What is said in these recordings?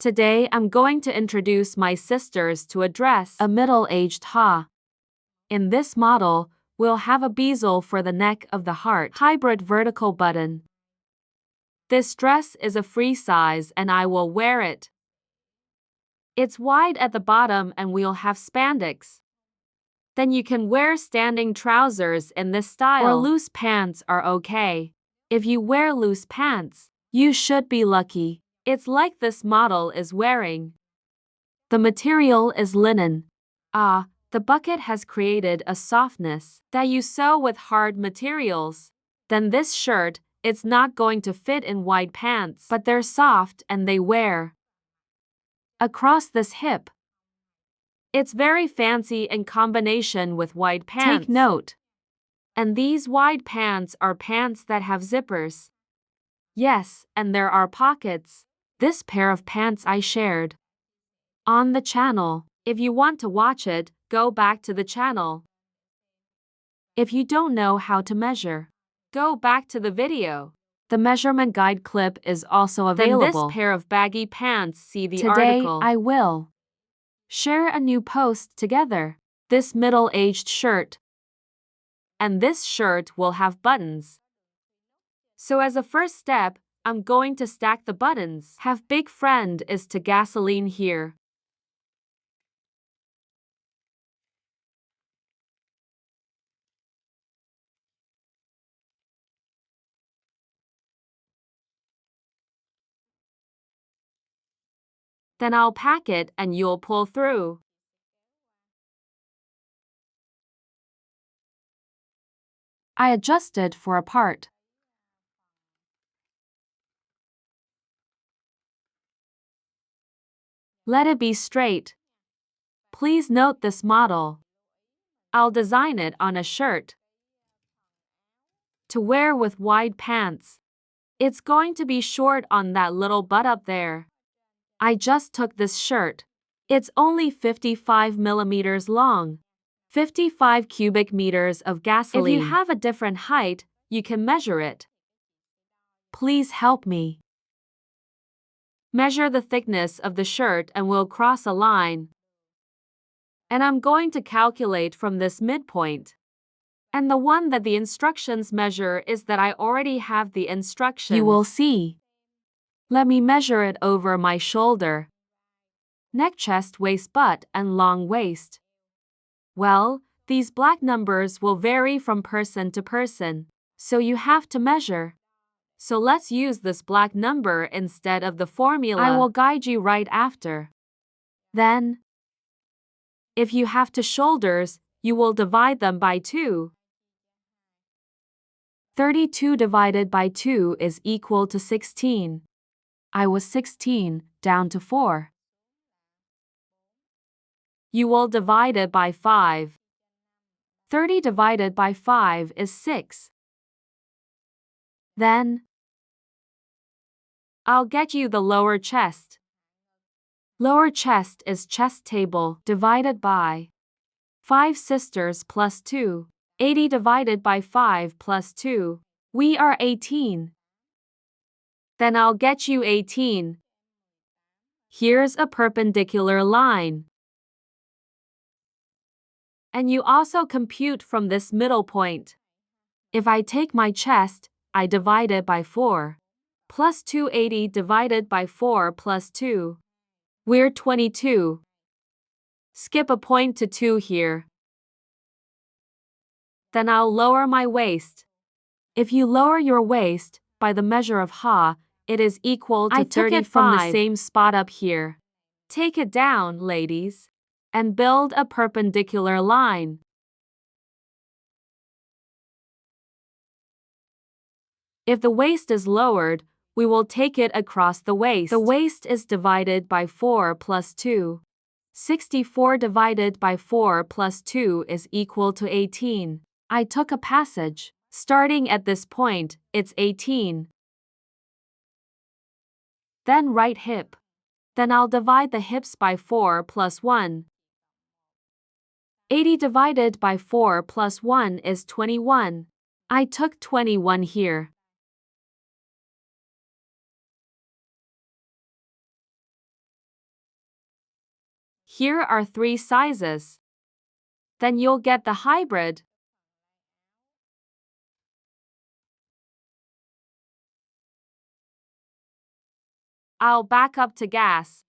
Today I'm going to introduce my sisters to a dress, a middle-aged ha. In this model, we'll have a bezel for the neck of the heart hybrid vertical button. This dress is a free size and I will wear it. It's wide at the bottom and we'll have spandex. Then you can wear standing trousers in this style. Or loose pants are okay. If you wear loose pants, you should be lucky. It's like this model is wearing. The material is linen. The bucket has created a softness that you sew with hard materials. Then this shirt, it's not going to fit in wide pants, but they're soft and they wear across this hip. It's very fancy in combination with wide pants. Take note. And these wide pants are pants that have zippers. Yes, and there are pockets. This pair of pants I shared on the channel. If you want to watch it, go back to the channel. If you don't know how to measure, go back to the video. The measurement guide clip is also available. Then this pair of baggy pants, see the article. Today I will share a new post together. This middle-aged shirt. And this shirt will have buttons. So as a first step, I'm going to stack the buttons. Have big friend is to gasoline here. Then I'll pack it and you'll pull through. I adjusted for a part. Let it be straight. Please note this model. I'll design it on a shirt to wear with wide pants. It's going to be short on that little butt up there. I just took this shirt. It's only 55 millimeters long. 55 cubic meters of gasoline. If you have a different height, you can measure it. Please help me. Measure the thickness of the shirt and we'll cross a line. And I'm going to calculate from this midpoint. And the one that the instructions measure is that I already have the instructions. You will see. Let me measure it over my shoulder. Neck, chest, waist, butt, and long waist. Well, these black numbers will vary from person to person, so you have to measure. So let's use this black number instead of the formula. I will guide you right after. Then, if you have two shoulders, you will divide them by 2. 32 divided by 2 is equal to 16. I was 16, down to 4. You will divide it by 5. 30 divided by 5 is 6. Then, I'll get you the lower chest. Lower chest is chest table divided by 5 sisters plus 2. 80 divided by 5 plus 2. We are 18. Then I'll get you 18. Here's a perpendicular line. And you also compute from this middle point. If I take my chest, I divide it by 4. Plus 280 divided by 4 plus 2. We're 22. Skip a point to 2 here. Then I'll lower my waist. If you lower your waist, by the measure of ha, it is equal to 35. I took it from the same spot up here. Take it down, ladies, and build a perpendicular line. If the waist is lowered, we will take it across the waist. The waist is divided by 4 plus 2. 64 divided by 4 plus 2 is equal to 18. I took a passage. Starting at this point, it's 18. Then right hip. Then I'll divide the hips by 4 plus 1. 80 divided by 4 plus 1 is 21. I took 21 here. Here are 3 sizes. Then you'll get the hybrid. I'll back up to gas.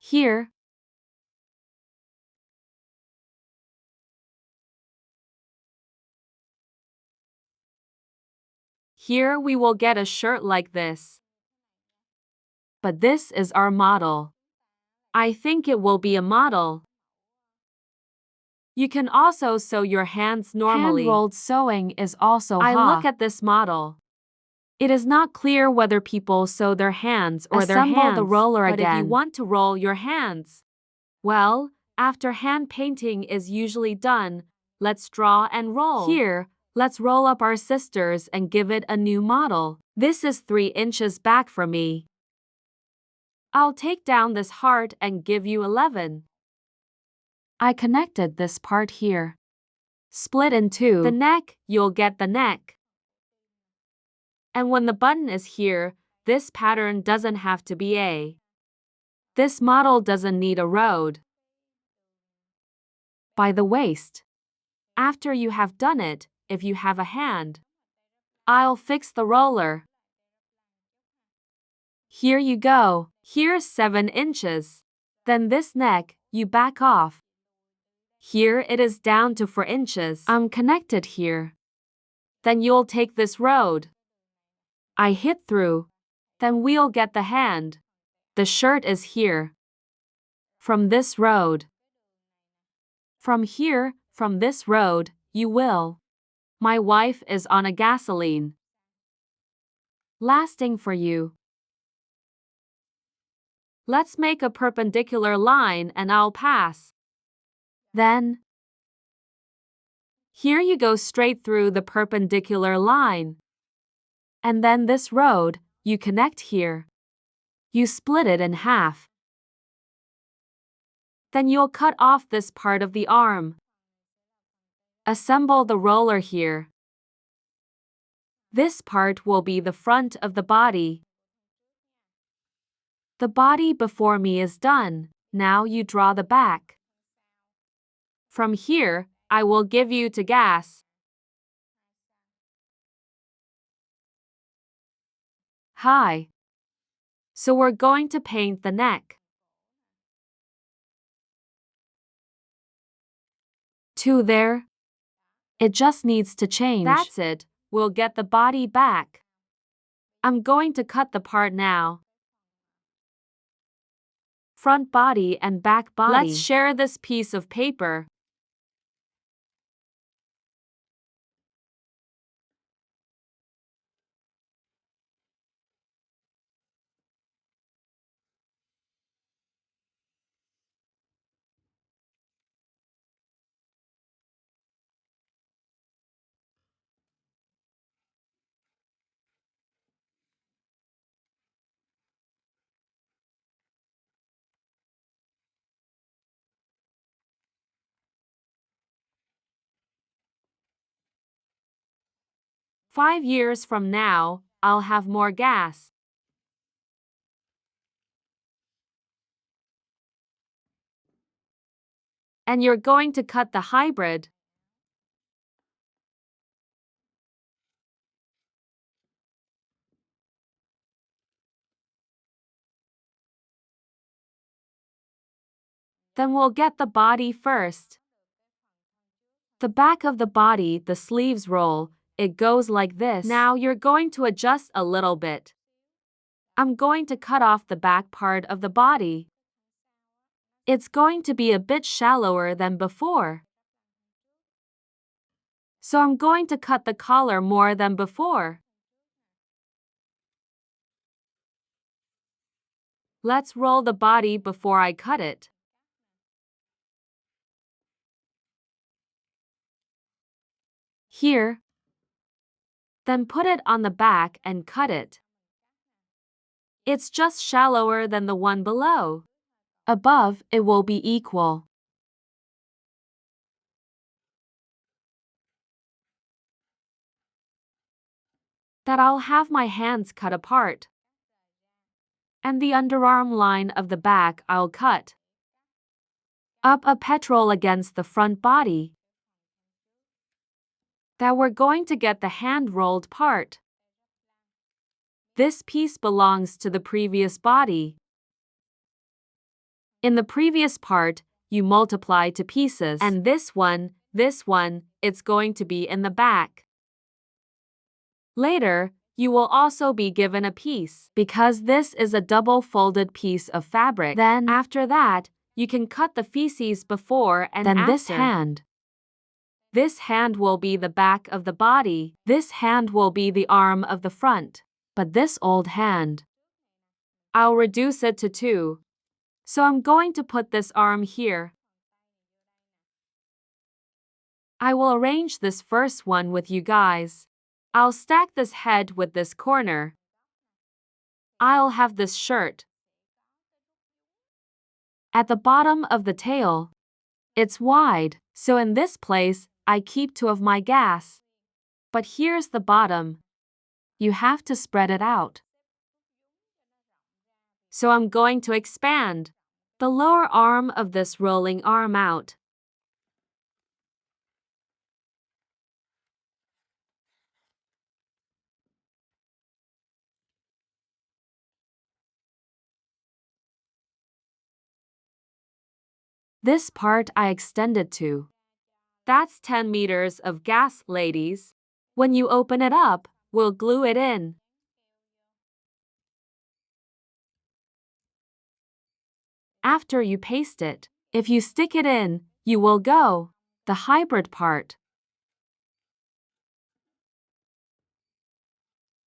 Here. Here we will get a shirt like this. But this is our model. I think it will be a model. You can also sew your hands normally. Hand-rolled sewing is also I look at this model. It is not clear whether people sew their hands or their hands. Assemble the roller again. But if you want to roll your hands, well, after hand painting is usually done, let's draw and roll. Here, let's roll up our sisters and give it a new model. This is 3 inches back from me. I'll take down this heart and give you 11. I connected this part here. Split in 2. The neck, you'll get the neck. And when the button is here, this pattern doesn't have to be A. This model doesn't need a road. By the waist. After you have done it, if you have a hand, I'll fix the roller. Here you go. Here's 7 inches. Then this neck, you back off. Here it is down to 4 inches. I'm connected here. Then you'll take this road. I hit through. Then we'll get the hand. The shirt is here. From this road. From here, from this road, you will. My wife is on a gasoline. Lasting for you. Let's make a perpendicular line and I'll pass. Then, here you go straight through the perpendicular line. And then this road, you connect here. You split it in half. Then you'll cut off this part of the arm. Assemble the roller here. This part will be the front of the body. The body before me is done. Now you draw the back. From here, I will give you to gas. Hi. So we're going to paint the neck. 2 there. It just needs to change. That's it. We'll get the body back. I'm going to cut the part now. Front body and back body. Let's share this piece of paper. Five years from now, I'll have more gas. And you're going to cut the hybrid. Then we'll get the body first. The back of the body, the sleeves roll, it goes like this. Now you're going to adjust a little bit. I'm going to cut off the back part of the body. It's going to be a bit shallower than before. So I'm going to cut the collar more than before. Let's roll the body before I cut it. Here. Then put it on the back and cut it. It's just shallower than the one below. Above, it will be equal. That I'll have my hands cut apart. And the underarm line of the back I'll cut up a petrol against the front body. That we're going to get the hand-rolled part. This piece belongs to the previous body. In the previous part, you multiply to pieces, and this one, it's going to be in the back. Later, you will also be given a piece, because this is a double-folded piece of fabric. Then, after that, you can cut the feces before and after. This hand. This hand will be the back of the body. This hand will be the arm of the front. But this old hand, I'll reduce it to 2. So I'm going to put this arm here. I will arrange this first one with you guys. I'll stack this head with this corner. I'll have this shirt. At the bottom of the tail, it's wide, so in this place, I keep 2 of my gas. But here's the bottom. You have to spread it out. So I'm going to expand the lower arm of this rolling arm out. This part I extended to. That's 10 meters of gas, ladies. When you open it up, we'll glue it in. After you paste it, if you stick it in, you will go the hybrid part.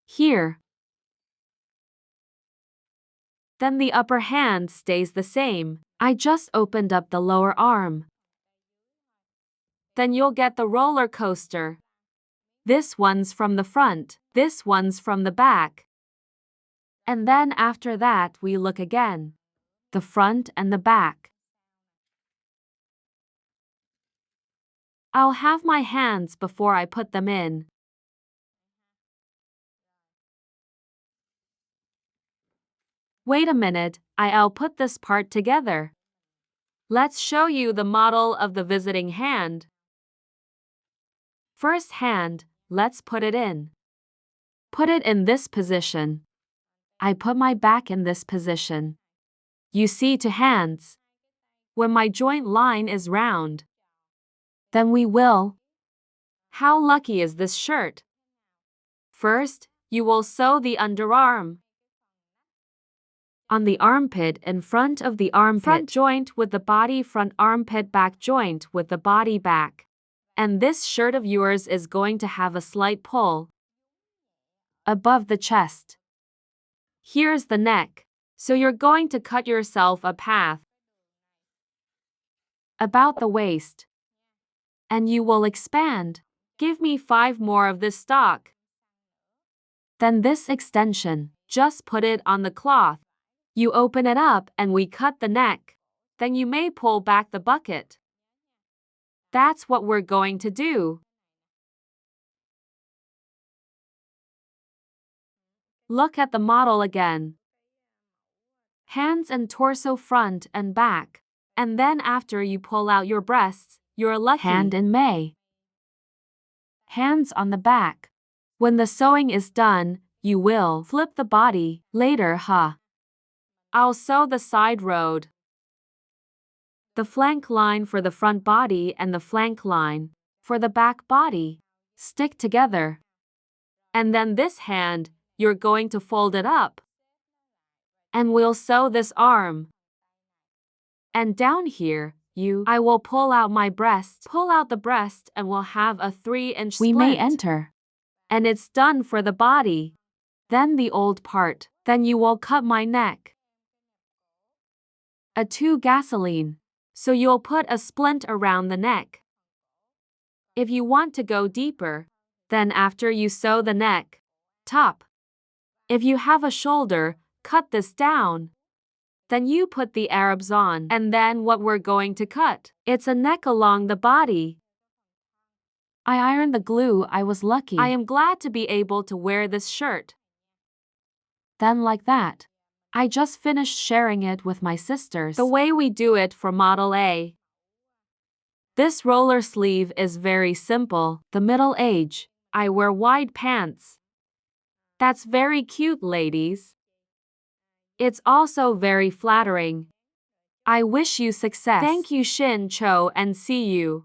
Here. Then the upper hand stays the same. I just opened up the lower arm. Then you'll get the roller coaster. This one's from the front, this one's from the back. And then after that we look again. The front and the back. I'll have my hands before I put them in. Wait a minute, I'll put this part together. Let's show you the model of the visiting hand. First hand, let's put it in. Put it in this position. I put my back in this position. You see, to hands. When my joint line is round, then we will. How lucky is this shirt? First, you will sew the underarm. On the armpit in front of the armpit, front joint with the body, front armpit, back joint with the body, back. And this shirt of yours is going to have a slight pull above the chest. Here's the neck. So you're going to cut yourself a path about the waist. And you will expand. Give me 5 more of this stock. Then this extension, just put it on the cloth. You open it up and we cut the neck. Then you may pull back the bucket. That's what we're going to do. Look at the model again. Hands and torso, front and back. And then after you pull out your breasts, you're lucky. Hand in May. Hands on the back. When the sewing is done, you will flip the body. Later, I'll sew the side road. The flank line for the front body and the flank line for the back body stick together. And then this hand, you're going to fold it up. And we'll sew this arm. And down here, I will pull out my breast. Pull out the breast and we'll have a 3-inch split. We may enter. And it's done for the body. Then the old part. Then you will cut my neck. A 2 gasoline. So you'll put a splint around the neck. If you want to go deeper, then after you sew the neck, top. If you have a shoulder, cut this down. Then you put the Arabs on. And then what we're going to cut, it's a neck along the body. I ironed the glue. I was lucky. I am glad to be able to wear this shirt. Then like that. I just finished sharing it with my sisters. The way we do it for model A. This roller sleeve is very simple. The middle age. I wear wide pants. That's very cute, ladies. It's also very flattering. I wish you success. Thank you, Shin Cho, and see you.